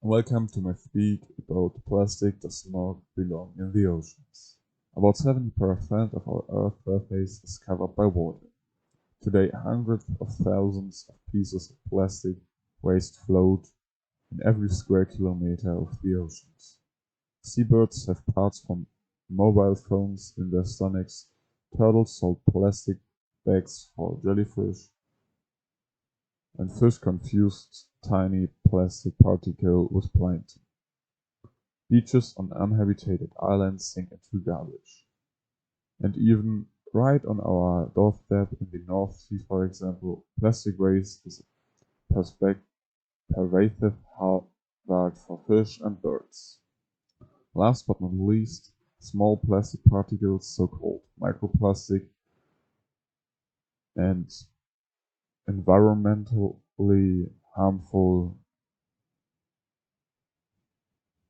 Welcome to my speak about plastic does not belong in the oceans. About 70% of our Earth's surface is covered by water. Today, hundreds of thousands of pieces of plastic waste float in every square kilometer of the oceans. Seabirds have parts from mobile phones in their stomachs. Turtles sold plastic bags for jellyfish, and fish confused tiny plastic particle with plankton. Beaches on uninhabited islands sink into garbage. And even right on our doorstep in the North Sea, for example, plastic waste is a pervasive hazard for fish and birds. Last but not least, small plastic particles, so-called microplastic, and environmentally harmful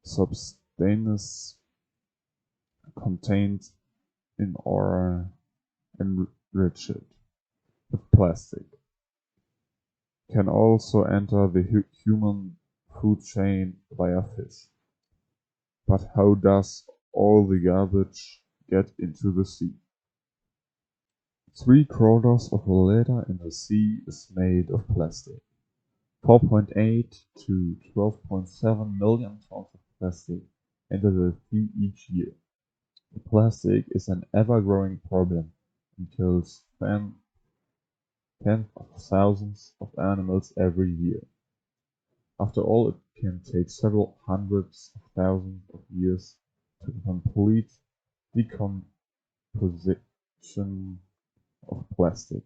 substances contained in or enriched with plastic can also enter the human food chain via fish. But how does all the garbage get into the sea? 3/4 of a liter in the sea is made of plastic. 4.8 to 12.7 million tons of plastic enter the sea each year. Plastic is an ever-growing problem and kills tens of thousands of animals every year. After all, it can take several hundreds of thousands of years to complete decomposition of plastic.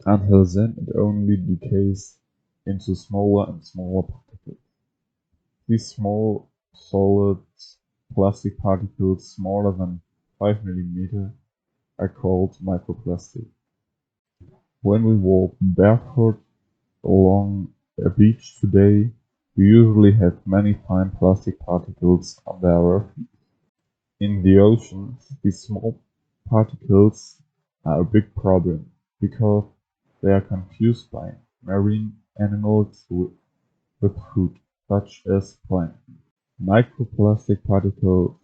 Until then, it only decays into smaller and smaller particles. These small, solid plastic particles smaller than 5 mm are called microplastic. When we walk barefoot along a beach today, we usually have many fine plastic particles under our feet. In the oceans, these small particles are a big problem because they are confused by marine animals with food, such as plankton. Microplastic particles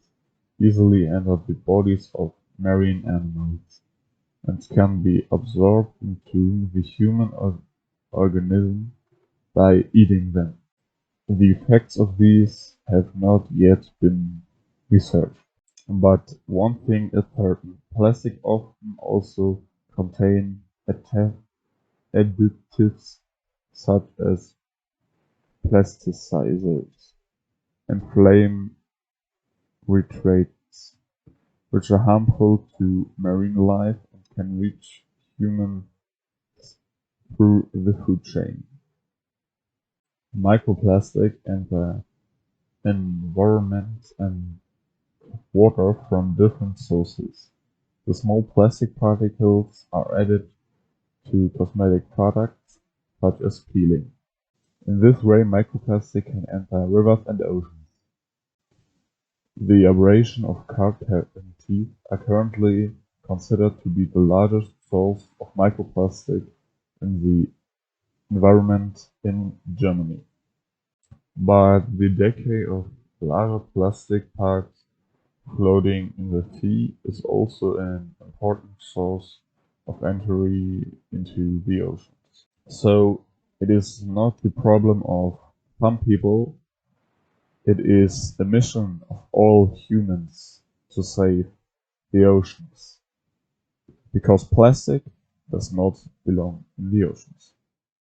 easily enter the bodies of marine animals and can be absorbed into the human organism by eating them. The effects of these have not yet been researched. But one thing is certain, plastic often also contain additives such as plasticizers and flame retardants, which are harmful to marine life and can reach humans through the food chain. Microplastic enter environment and water from different sources. The small plastic particles are added to cosmetic products, such as peeling. In this way, microplastic can enter rivers and oceans. The abrasion of carp teeth are currently considered to be the largest source of microplastic in the environment in Germany. But the decay of larger plastic parts floating in the sea is also an important source of entry into the oceans. So it is not the problem of some people, it is the mission of all humans to save the oceans. Because plastic does not belong in the oceans.